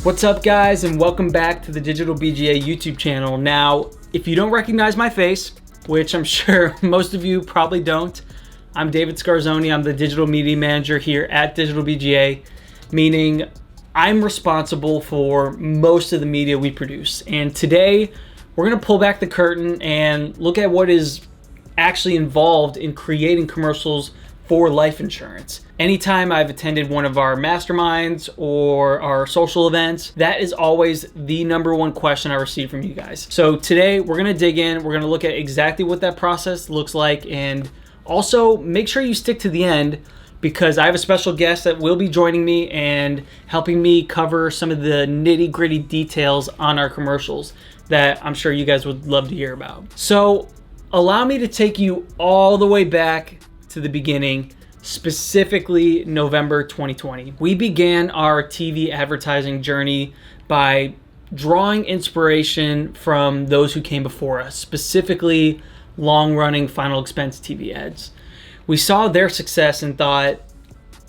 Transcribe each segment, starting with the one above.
What's up, guys, and welcome back to the Digital BGA YouTube channel. Now, if you don't recognize my face, which I'm sure most of you probably don't, I'm David Scarzoni. I'm the Digital Media Manager here at Digital BGA, meaning I'm responsible for most of the media we produce. And today, we're going to pull back the curtain and look at what is actually involved in creating commercials for life insurance. Anytime I've attended one of our masterminds or our social events, that is always the number one question I receive from you guys. So today we're gonna dig in, we're gonna look at exactly what that process looks like, and also make sure you stick to the end because I have a special guest that will be joining me and helping me cover some of the nitty-gritty details on our commercials that I'm sure you guys would love to hear about. So allow me to take you all the way back to the beginning, specifically November 2020. We began our TV advertising journey by drawing inspiration from those who came before us, specifically long-running Final Expense TV ads. We saw their success and thought,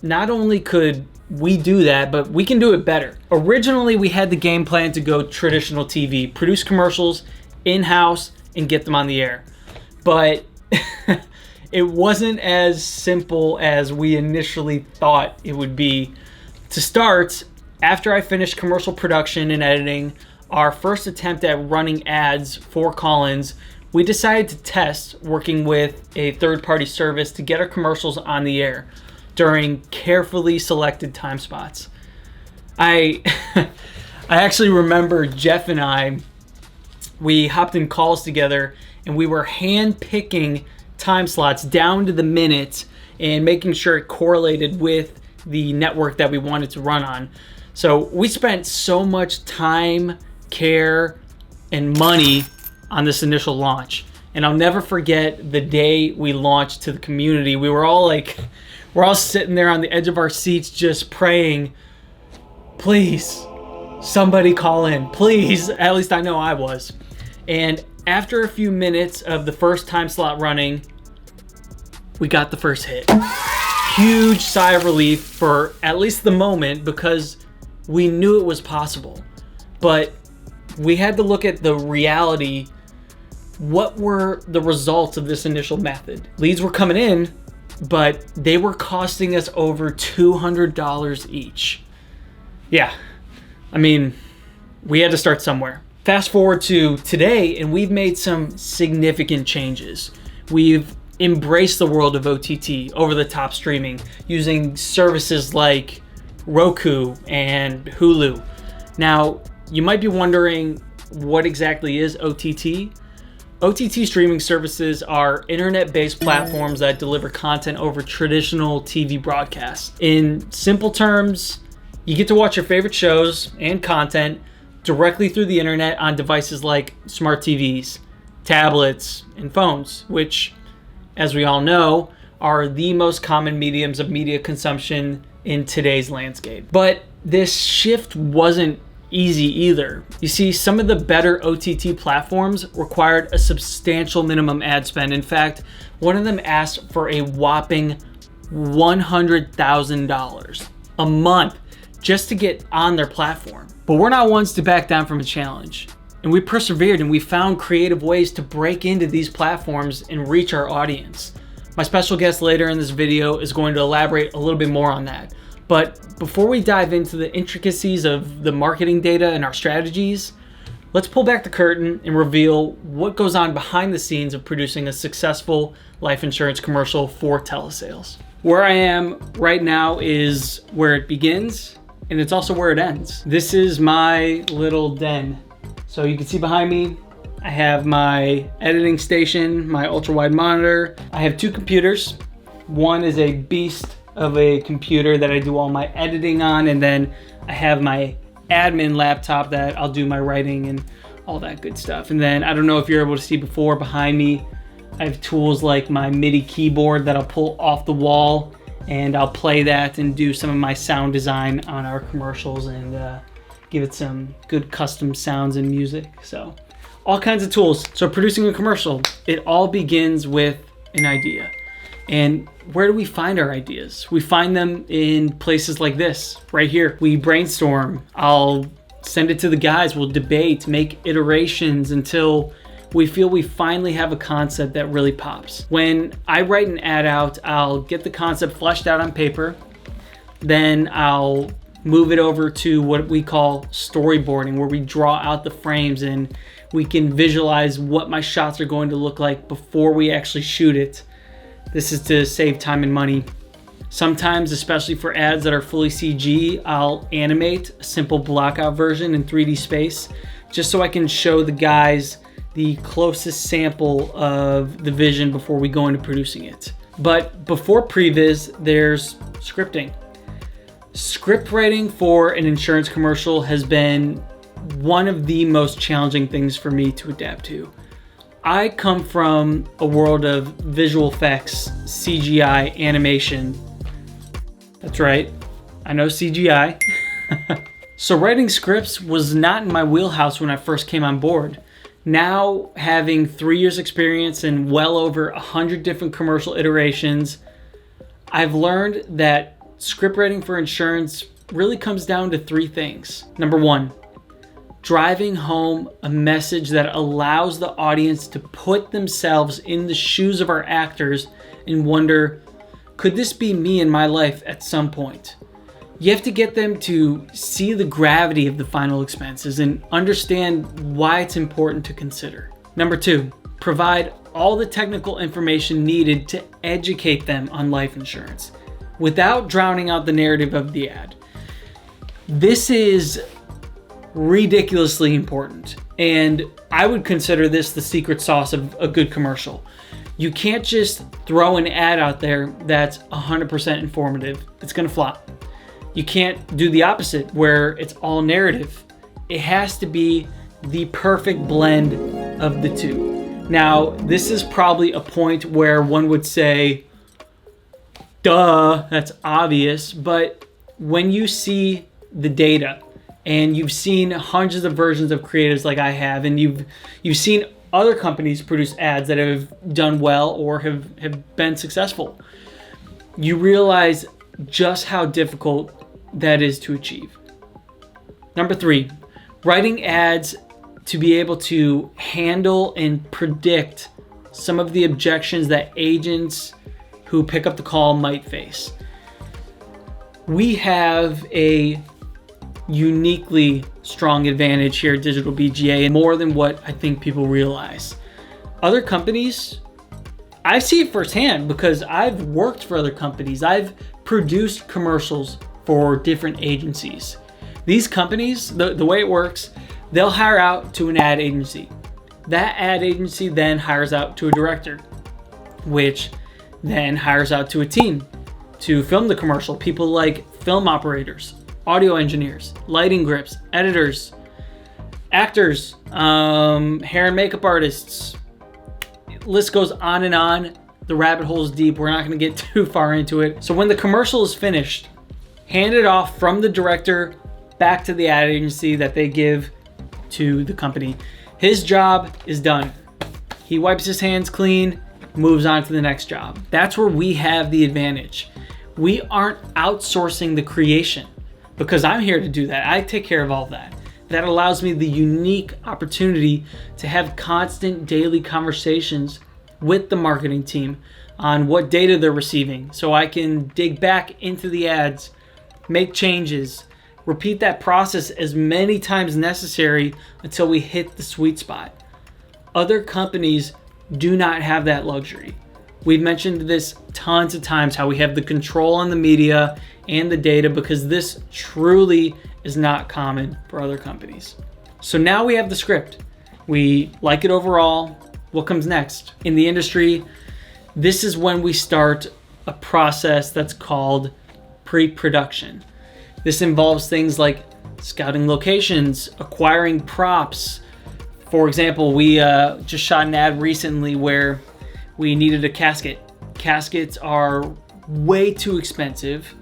not only could we do that, but we can do it better. Originally, we had the game plan to go traditional TV, produce commercials in-house and get them on the air. But it wasn't as simple as we initially thought it would be. To start, after I finished commercial production and editing, our first attempt at running ads for Collins, we decided to test working with a third-party service to get our commercials on the air during carefully selected time spots. I actually remember Jeff and I, we hopped in calls together and we were hand-picking time slots down to the minute and making sure it correlated with the network that we wanted to run on. So we spent so much time, care, and money on this initial launch. And I'll never forget the day we launched to the community. We're all sitting there on the edge of our seats just praying, please, somebody call in, please. At least I know I was. And after a few minutes of the first time slot running, we got the first hit. Huge sigh of relief for at least the moment because we knew it was possible. But we had to look at the reality. What were the results of this initial method? Leads were coming in, but they were costing us over $200 each. Yeah, I mean, we had to start somewhere. Fast forward to today, and we've made some significant changes. We've embraced the world of OTT, over-the-top streaming, using services like Roku and Hulu. Now, you might be wondering, what exactly is OTT? OTT streaming services are internet-based platforms that deliver content over traditional TV broadcasts. In simple terms, you get to watch your favorite shows and content directly through the internet on devices like smart TVs, tablets, and phones, which, as we all know, are the most common mediums of media consumption in today's landscape. But this shift wasn't easy either. You see, some of the better OTT platforms required a substantial minimum ad spend. In fact, one of them asked for a whopping $100,000 a month just to get on their platform. But we're not ones to back down from a challenge. And we persevered and we found creative ways to break into these platforms and reach our audience. My special guest later in this video is going to elaborate a little bit more on that. But before we dive into the intricacies of the marketing data and our strategies, let's pull back the curtain and reveal what goes on behind the scenes of producing a successful life insurance commercial for telesales. Where I am right now is where it begins, and it's also where it ends. This is my little den. So you can see behind me, I have my editing station, my ultra-wide monitor. I have two computers. One is a beast of a computer that I do all my editing on, and then I have my admin laptop that I'll do my writing and all that good stuff. And then I don't know if you're able to see before, behind me, I have tools like my MIDI keyboard that I'll pull off the wall, and I'll play that and do some of my sound design on our commercials and give it some good custom sounds and music. So all kinds of tools. So producing a commercial, it all begins with an idea. And where do we find our ideas? We find them in places like this, right here. We brainstorm. I'll send it to the guys. We'll debate, make iterations until we feel we finally have a concept that really pops. When I write an ad out, I'll get the concept fleshed out on paper. Then I'll move it over to what we call storyboarding, where we draw out the frames and we can visualize what my shots are going to look like before we actually shoot it. This is to save time and money. Sometimes, especially for ads that are fully CG, I'll animate a simple blockout version in 3D space, just so I can show the guys the closest sample of the vision before we go into producing it. But before previs, there's scripting. Script writing for an insurance commercial has been one of the most challenging things for me to adapt to. I come from a world of visual effects, CGI, animation. That's right, I know CGI. So writing scripts was not in my wheelhouse when I first came on board. Now, having 3 years experience and well over 100 different commercial iterations, I've learned that script writing for insurance really comes down to 3 things. Number 1, driving home a message that allows the audience to put themselves in the shoes of our actors and wonder, could this be me in my life at some point? You have to get them to see the gravity of the final expenses and understand why it's important to consider. Number 2, provide all the technical information needed to educate them on life insurance without drowning out the narrative of the ad. This is ridiculously important, and I would consider this the secret sauce of a good commercial. You can't just throw an ad out there that's 100% informative. It's gonna flop. You can't do the opposite where it's all narrative. It has to be the perfect blend of the two. Now, this is probably a point where one would say, duh, that's obvious, but when you see the data and you've seen hundreds of versions of creatives like I have, and you've seen other companies produce ads that have done well or have been successful, you realize just how difficult that is to achieve. Number 3, writing ads to be able to handle and predict some of the objections that agents who pick up the call might face. We have a uniquely strong advantage here at Digital BGA, and more than what I think people realize. Other companies, I see it firsthand because I've worked for other companies. I've produced commercials for different agencies. These companies, the way it works, they'll hire out to an ad agency. That ad agency then hires out to a director, which then hires out to a team to film the commercial. People like film operators, audio engineers, lighting grips, editors, actors, hair and makeup artists. List goes on and on. The rabbit hole is deep. We're not going to get too far into it. So when the commercial is finished, hand it off from the director back to the ad agency that they give to the company. His job is done. He wipes his hands clean, moves on to the next job. That's where we have the advantage. We aren't outsourcing the creation because I'm here to do that. I take care of all of that. That allows me the unique opportunity to have constant daily conversations with the marketing team on what data they're receiving, so I can dig back into the ads, make changes, repeat that process as many times necessary until we hit the sweet spot. Other companies do not have that luxury. We've mentioned this tons of times, how we have the control on the media and the data, because this truly is not common for other companies. So now we have the script. We like it overall. What comes next? In the industry, this is when we start a process that's called pre-production. This involves things like scouting locations, acquiring props. For example, we just shot an ad recently where we needed a casket. Caskets are way too expensive.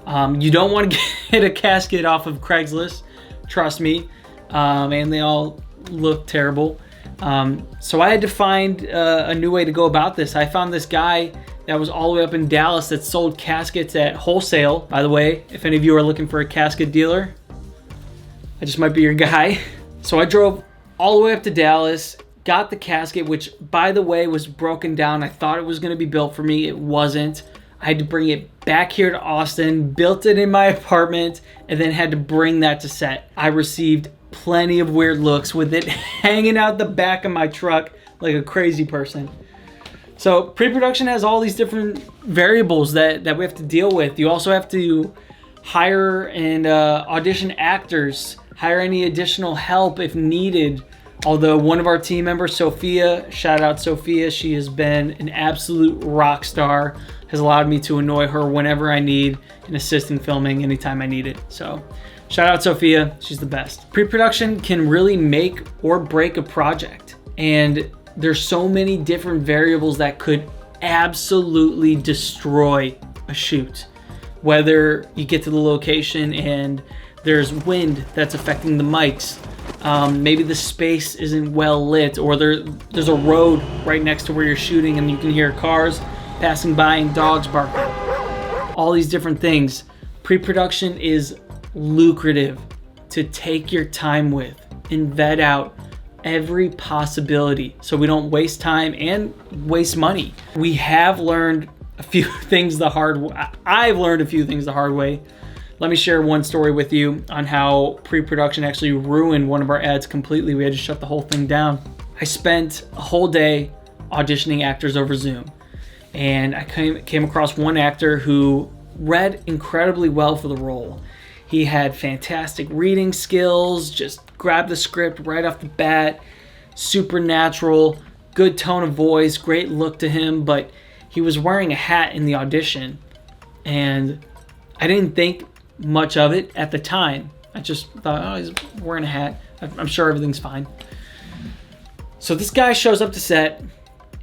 You don't want to get a casket off of Craigslist, trust me, and they all look terrible. So I had to find a new way to go about this. I found this guy that was all the way up in Dallas that sold caskets at wholesale. By the way, if any of you are looking for a casket dealer, I just might be your guy. So I drove all the way up to Dallas, got the casket, which by the way was broken down. I thought it was going to be built for me. It wasn't. I had to bring it back here to Austin, built it in my apartment, and then had to bring that to set. I received plenty of weird looks with it hanging out the back of my truck like a crazy person. So pre-production has all these different variables that we have to deal with. You also have to hire and audition actors, hire any additional help if needed. Although one of our team members, Sophia, shout out Sophia, she has been an absolute rock star, has allowed me to annoy her whenever I need an assist in filming anytime I need it. So shout out Sophia, she's the best. Pre-production can really make or break a project. And there's so many different variables that could absolutely destroy a shoot. Whether you get to the location and there's wind that's affecting the mics, maybe the space isn't well lit, or there's a road right next to where you're shooting and you can hear cars passing by and dogs barking. All these different things. Pre-production is lucrative to take your time with and vet out every possibility so we don't waste time and waste money. We have learned a few things the hard way. I've learned a few things the hard way. Let me share one story with you on how pre-production actually ruined one of our ads completely. We had to shut the whole thing down. I spent a whole day auditioning actors over Zoom, and I came across one actor who read incredibly well for the role. He had fantastic reading skills, just grabbed the script right off the bat, super natural, good tone of voice, great look to him, but he was wearing a hat in the audition, and I didn't think much of it at the time. I just thought, oh, he's wearing a hat. I'm sure everything's fine. So this guy shows up to set,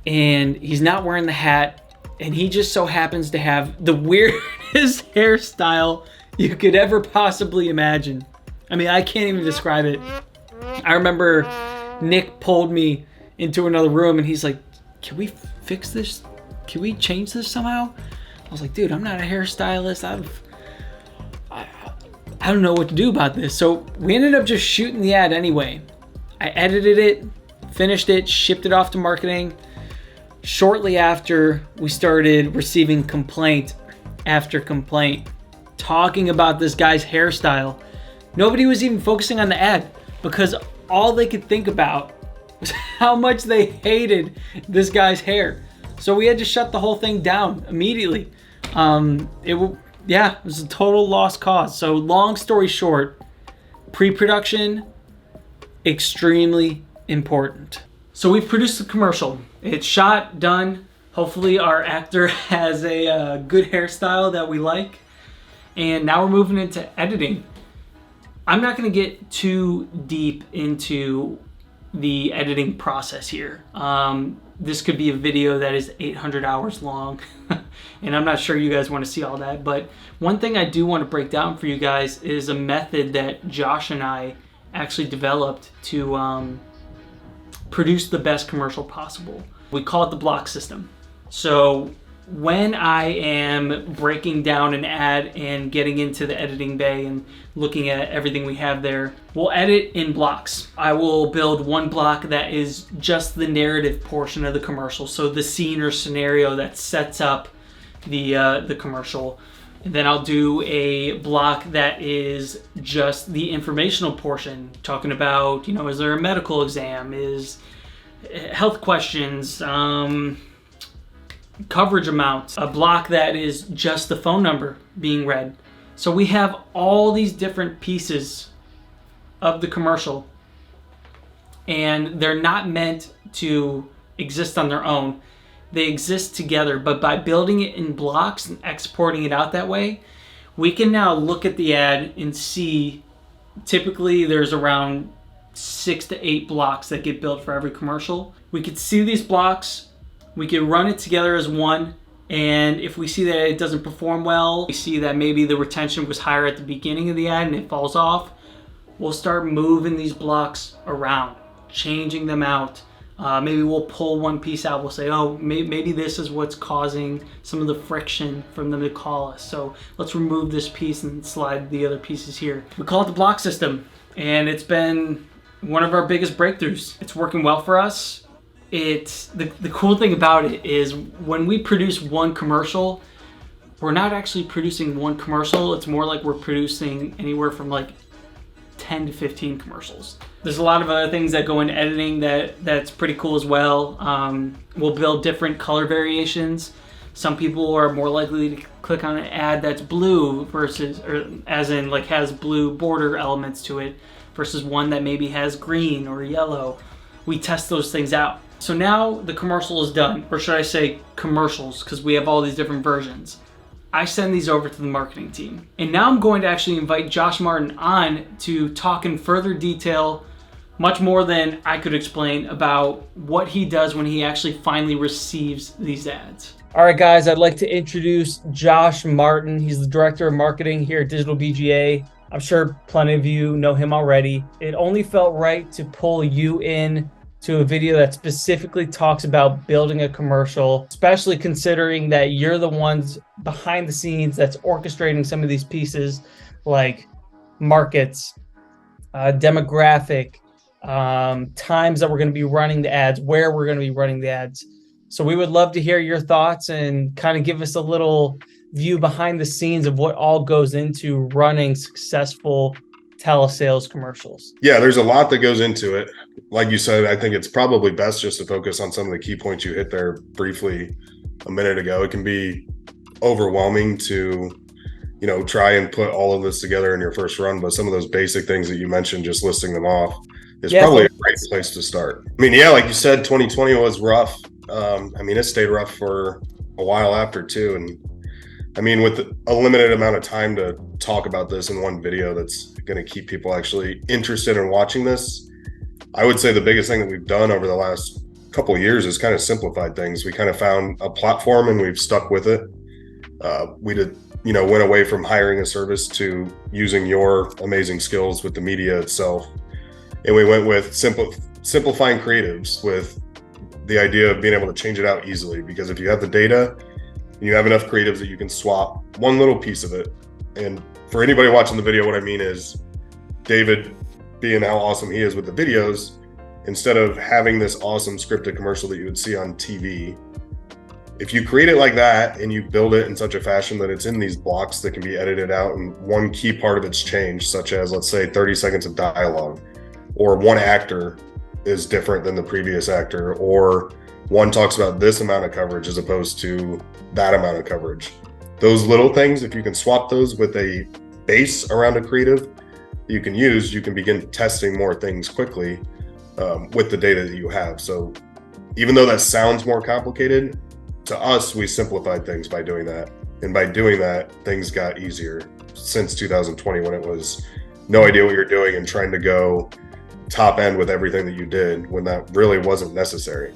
and he's not wearing the hat, and he just so happens to have the weirdest hairstyle you could ever possibly imagine. I mean, I can't even describe it. I remember Nick pulled me into another room and he's like, can we fix this? Can we change this somehow? I was like, dude, I'm not a hairstylist. I don't know what to do about this. So we ended up just shooting the ad anyway. I edited it, finished it, shipped it off to marketing. Shortly after, we started receiving complaint after complaint talking about this guy's hairstyle. Nobody was even focusing on the ad because all they could think about was how much they hated this guy's hair. So we had to shut the whole thing down immediately. It was a total lost cause. So long story short, pre-production, extremely important. So we've produced the commercial. It's shot, done. Hopefully our actor has a good hairstyle that we like. And now we're moving into editing. I'm not going to get too deep into the editing process here. This could be a video that is 800 hours long, and I'm not sure you guys want to see all that. But one thing I do want to break down for you guys is a method that Josh and I actually developed to produce the best commercial possible. We call it the block system. So when I am breaking down an ad and getting into the editing bay and looking at everything we have there, we'll edit in blocks. I will build one block that is just the narrative portion of the commercial, so the scene or scenario that sets up the commercial. And then I'll do a block that is just the informational portion, talking about, is there a medical exam, is health questions, coverage amounts, a block that is just the phone number being read. So we have all these different pieces of the commercial, and they're not meant to exist on their own. They exist together, but by building it in blocks and exporting it out that way, we can now look at the ad and see, typically there's around 6 to 8 blocks that get built for every commercial. We could see these blocks, we can run it together as one, and if we see that it doesn't perform well, we see that maybe the retention was higher at the beginning of the ad and it falls off, we'll start moving these blocks around, changing them out. Maybe we'll pull one piece out, we'll say, oh, maybe this is what's causing some of the friction from them to call us. So let's remove this piece and slide the other pieces here. We call it the block system. and it's been one of our biggest breakthroughs. It's working well for us. It's the cool thing about it is when we produce one commercial, we're not actually producing one commercial. It's more like we're producing anywhere from like 10 to 15 commercials. There's a lot of other things that go in editing that's pretty cool as well. We'll build different color variations. Some people are more likely to click on an ad that's blue versus, or as in like has blue border elements to it, versus one that maybe has green or yellow. We test those things out. So now the commercial is done, or should I say commercials, because we have all these different versions. I send these over to the marketing team. And now I'm going to actually invite Josh Martin on to talk in further detail, much more than I could explain, about what he does when he actually finally receives these ads. All right, guys, I'd like to introduce Josh Martin. He's the director of marketing here at Digital BGA. I'm sure plenty of you know him already. It only felt right to pull you in to a video that specifically talks about building a commercial, especially considering that you're the ones behind the scenes that's orchestrating some of these pieces like markets, demographic, times that we're going to be running the ads, where we're going to be running the ads. So we would love to hear your thoughts and kind of give us a little view behind the scenes of what all goes into running successful telesales commercials. Yeah, there's a lot that goes into it. Like you said, I think it's probably best just to focus on some of the key points you hit there briefly a minute ago. It can be overwhelming to, try and put all of this together in your first run, but some of those basic things that you mentioned, just listing them off, is probably a great place to start. I mean, like you said, 2020 was rough. It stayed rough for a while after too. And with a limited amount of time to talk about this in one video that's going to keep people actually interested in watching this, I would say the biggest thing that we've done over the last couple of years is kind of simplified things. We kind of found a platform and we've stuck with it. We went away from hiring a service to using your amazing skills with the media itself. And we went with simplifying creatives with the idea of being able to change it out easily, because if you have the data, you have enough creatives that you can swap one little piece of it. And for anybody watching the video, what I mean is David, being how awesome he is with the videos, instead of having this awesome scripted commercial that you would see on TV, if you create it like that and you build it in such a fashion that it's in these blocks that can be edited out and one key part of it's changed, such as, let's say, 30 seconds of dialogue, or one actor is different than the previous actor, or one talks about this amount of coverage as opposed to that amount of coverage. Those little things, if you can swap those with a base around a creative you can use, you can begin testing more things quickly with the data that you have. So even though that sounds more complicated, to us, we simplified things by doing that. And by doing that, things got easier since 2020, when it was no idea what you're doing and trying to go top end with everything that you did when that really wasn't necessary.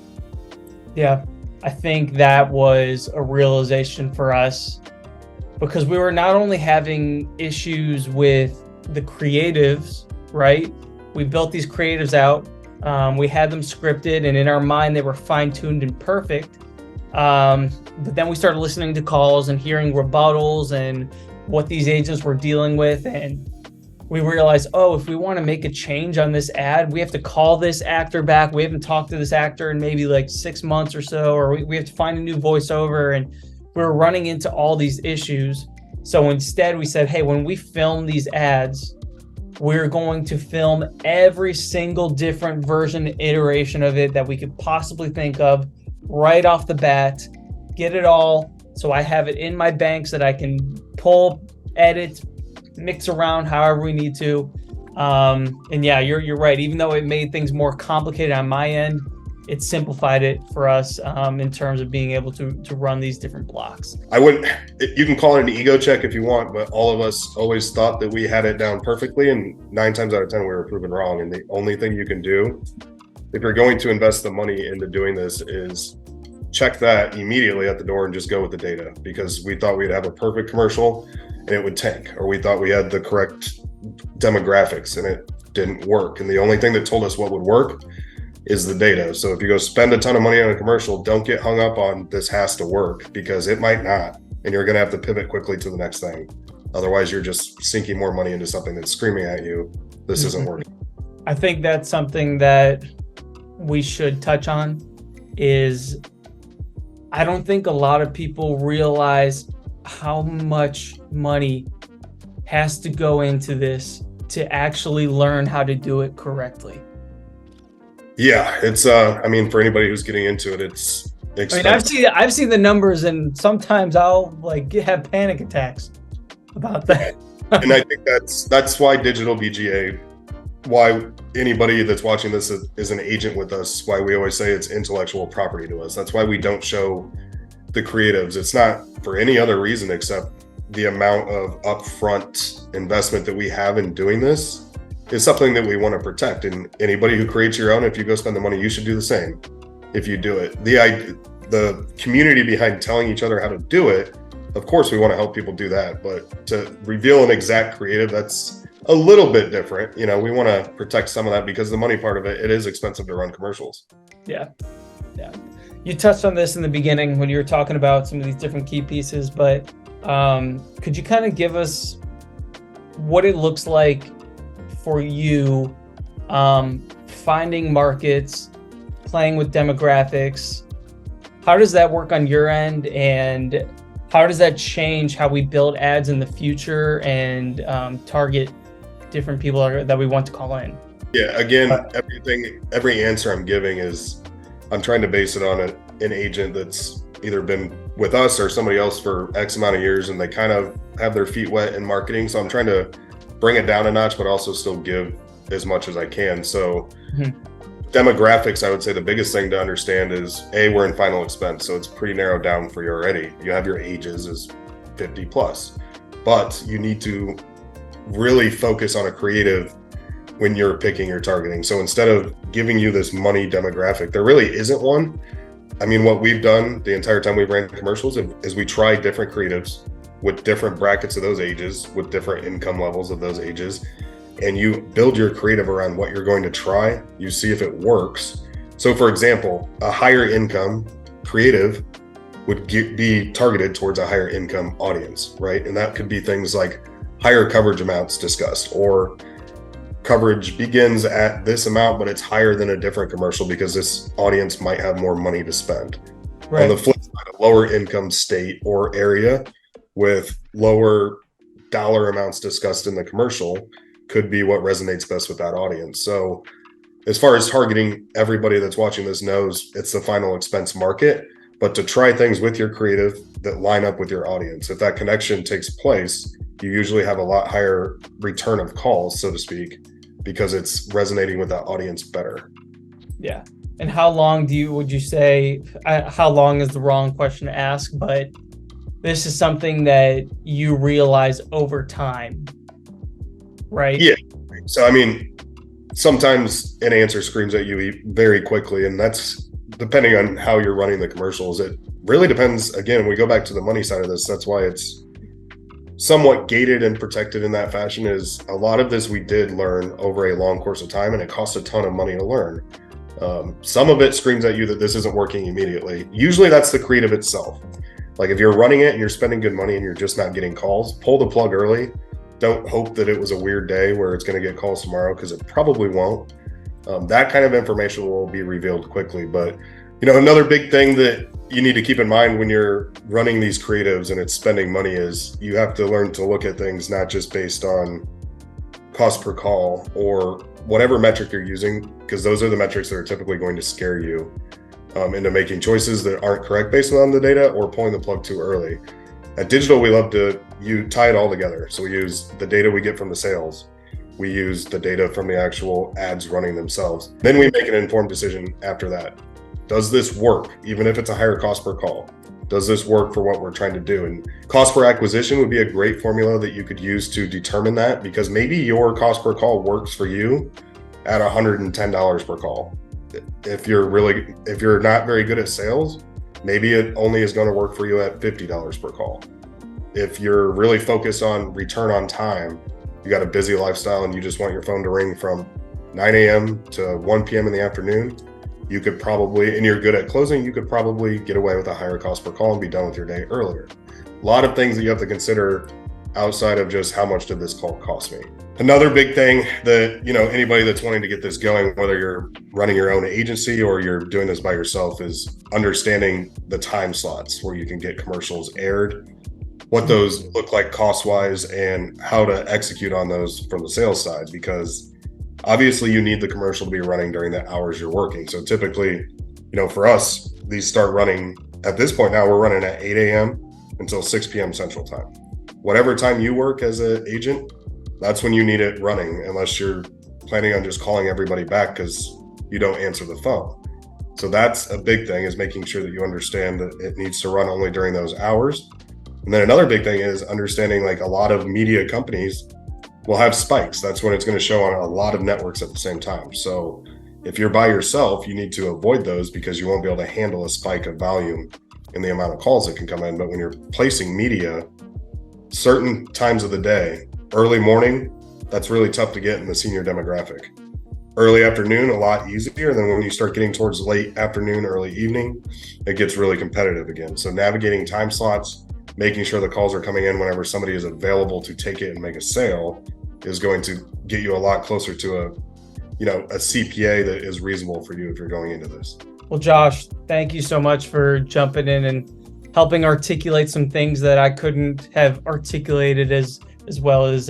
Yeah, I think that was a realization for us, because we were not only having issues with the creatives, right? We built these creatives out. We had them scripted, and in our mind, they were fine-tuned and perfect. But then we started listening to calls and hearing rebuttals and what these agents were dealing with. And we realized, if we want to make a change on this ad, we have to call this actor back. We haven't talked to this actor in maybe like 6 months or so, or we have to find a new voiceover. And we were running into all these issues. So instead we said, hey, when we film these ads, we're going to film every single different version, iteration of it that we could possibly think of right off the bat, get it all. So I have it in my bank so that I can pull, edit, mix around however we need to. And yeah, you're right. Even though it made things more complicated on my end, it simplified it for us in terms of being able to run these different blocks. You can call it an ego check if you want, but all of us always thought that we had it down perfectly, and 9 times out of 10 we were proven wrong. And the only thing you can do if you're going to invest the money into doing this is check that immediately at the door and just go with the data, because we thought we'd have a perfect commercial and it would tank, or we thought we had the correct demographics and it didn't work. And the only thing that told us what would work is the data. So if you go spend a ton of money on a commercial, don't get hung up on this has to work, because it might not, and you're going to have to pivot quickly to the next thing. Otherwise, you're just sinking more money into something that's screaming at you, this isn't working. I think that's something that we should touch on is I don't think a lot of people realize how much money has to go into this to actually learn how to do it correctly. Yeah, it's I mean, for anybody who's getting into it, it's expensive. I mean, I've seen the numbers, and sometimes I'll like have panic attacks about that. And I think that's why digital BGA, why anybody that's watching this is an agent with us, why we always say it's intellectual property to us. That's why we don't show the creatives. It's not for any other reason except the amount of upfront investment that we have in doing this is something that we want to protect. And anybody who creates your own, if you go spend the money, you should do the same if you do it. The community behind telling each other how to do it, of course we want to help people do that, but to reveal an exact creative, that's a little bit different. You know, we want to protect some of that because the money part of it is expensive to run commercials. Yeah. You touched on this in the beginning when you were talking about some of these different key pieces, but could you kind of give us what it looks like for you finding markets, playing with demographics? How does that work on your end, and how does that change how we build ads in the future and target different people that we want to call in? Yeah, again, every answer I'm giving is I'm trying to base it on an agent that's either been with us or somebody else for X amount of years, and they kind of have their feet wet in marketing. So I'm trying to bring it down a notch, but also still give as much as I can. So demographics, I would say the biggest thing to understand is we're in final expense. So it's pretty narrowed down for you already. You have your ages as 50 plus, but you need to really focus on a creative when you're picking your targeting. So instead of giving you this money demographic, there really isn't one. I mean, what we've done the entire time we've ran commercials is we try different creatives with different brackets of those ages, with different income levels of those ages, and you build your creative around what you're going to try. You see if it works. So for example, a higher income creative would be targeted towards a higher income audience, right? And that could be things like higher coverage amounts discussed, or coverage begins at this amount, but it's higher than a different commercial because this audience might have more money to spend. Right. On the flip side, a lower income state or area with lower dollar amounts discussed in the commercial could be what resonates best with that audience. So as far as targeting, everybody that's watching this knows it's the final expense market, but to try things with your creative that line up with your audience. If that connection takes place, you usually have a lot higher return of calls, so to speak, because it's resonating with that audience better. Yeah. And how long would you say, how long is the wrong question to ask, but this is something that you realize over time, right? Yeah. So, I mean, sometimes an answer screams at you very quickly, and that's depending on how you're running the commercials. It really depends. Again, we go back to the money side of this. That's why it's somewhat gated and protected in that fashion. Is a lot of this we did learn over a long course of time, and it costs a ton of money to learn. Some of it screams at you that this isn't working immediately. Usually that's the creative itself. Like if you're running it and you're spending good money and you're just not getting calls, pull the plug early. Don't hope that it was a weird day where it's going to get calls tomorrow, because it probably won't. That kind of information will be revealed quickly. But another big thing that you need to keep in mind when you're running these creatives and it's spending money is you have to learn to look at things not just based on cost per call or whatever metric you're using, because those are the metrics that are typically going to scare you into making choices that aren't correct based on the data or pulling the plug too early. At digital, we love to tie it all together. So we use the data we get from the sales. We use the data from the actual ads running themselves. Then we make an informed decision after that. Does this work? Even if it's a higher cost per call, does this work for what we're trying to do? And cost per acquisition would be a great formula that you could use to determine that, because maybe your cost per call works for you at $110 per call. If you're not very good at sales, maybe it only is going to work for you at $50 per call. If you're really focused on return on time, you got a busy lifestyle and you just want your phone to ring from 9 a.m. to 1 p.m. in the afternoon, you could probably, and you're good at closing, you could probably get away with a higher cost per call and be done with your day earlier. A lot of things that you have to consider outside of just how much did this call cost me. Another big thing that, anybody that's wanting to get this going, whether you're running your own agency or you're doing this by yourself, is understanding the time slots where you can get commercials aired, what those look like cost-wise, and how to execute on those from the sales side, because obviously you need the commercial to be running during the hours you're working. So typically, for us, these start running at this point now, we're running at 8 a.m. until 6 p.m. Central Time. Whatever time you work as an agent, that's when you need it running, unless you're planning on just calling everybody back because you don't answer the phone. So that's a big thing, is making sure that you understand that it needs to run only during those hours. And then another big thing is understanding, like, a lot of media companies will have spikes. That's when it's going to show on a lot of networks at the same time. So if you're by yourself, you need to avoid those because you won't be able to handle a spike of volume in the amount of calls that can come in. But when you're placing media, certain times of the day, early morning, that's really tough to get in the senior demographic. Early afternoon, a lot easier. Then when you start getting towards late afternoon, early evening, it gets really competitive again. So navigating time slots, making sure the calls are coming in whenever somebody is available to take it and make a sale, is going to get you a lot closer to a CPA that is reasonable for you if you're going into this. Well, Josh, thank you so much for jumping in and helping articulate some things that I couldn't have articulated as well as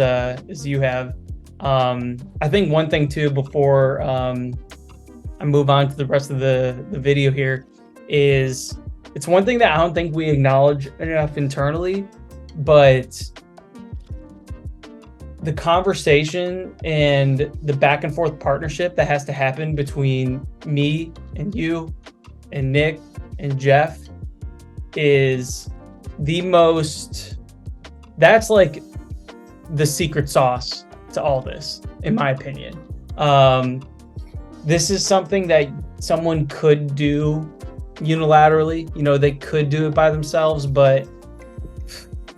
you have. I think one thing too, before I move on to the rest of the video here, is it's one thing that I don't think we acknowledge enough internally, but the conversation and the back and forth partnership that has to happen between me and you and Nick and Jeff is that's like the secret sauce to all this, in my opinion. This is something that someone could do unilaterally. They could do it by themselves, but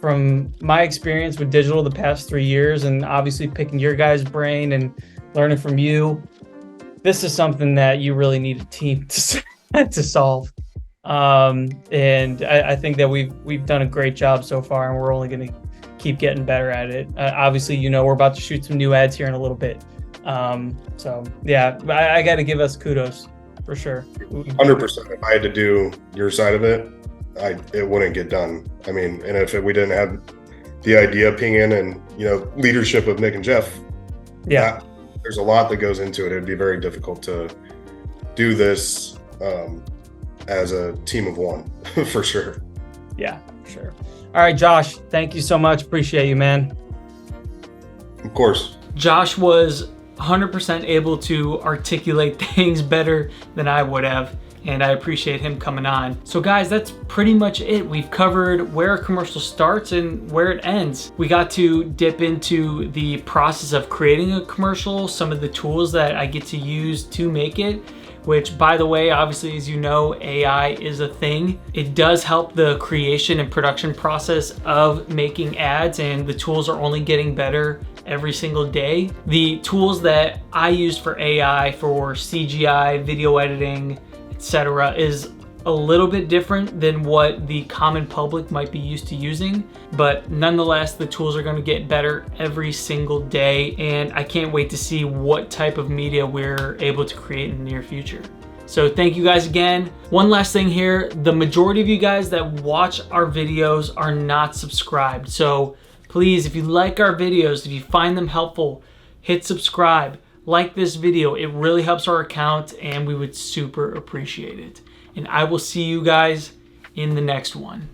from my experience with digital the past 3 years, and obviously picking your guys' brain and learning from you, this is something that you really need a team to solve. And I think that we've done a great job so far, and we're only going to keep getting better at it. Obviously, we're about to shoot some new ads here in a little bit. So yeah, I got to give us kudos for sure. 100%. If I had to do your side of it, it wouldn't get done. I mean, and if we didn't have the idea ping in and, leadership of Nick and Jeff, there's a lot that goes into it. It'd be very difficult to do this as a team of one, for sure. Yeah, for sure. All right, Josh, thank you so much. Appreciate you, man. Of course. Josh was 100% able to articulate things better than I would have, and I appreciate him coming on. So guys, that's pretty much it. We've covered where a commercial starts and where it ends. We got to dip into the process of creating a commercial, some of the tools that I get to use to make it, which, by the way, obviously, as you know, AI is a thing. It does help the creation and production process of making ads, and the tools are only getting better every single day. The tools that I use for AI, for CGI, video editing, etc., is a little bit different than what the common public might be used to using, but nonetheless, the tools are going to get better every single day, and I can't wait to see what type of media we're able to create in the near future. So thank you guys again. One last thing here, the majority of you guys that watch our videos are not subscribed, so please, if you like our videos, if you find them helpful, hit subscribe, like this video. It really helps our account, and we would super appreciate it. And I will see you guys in the next one.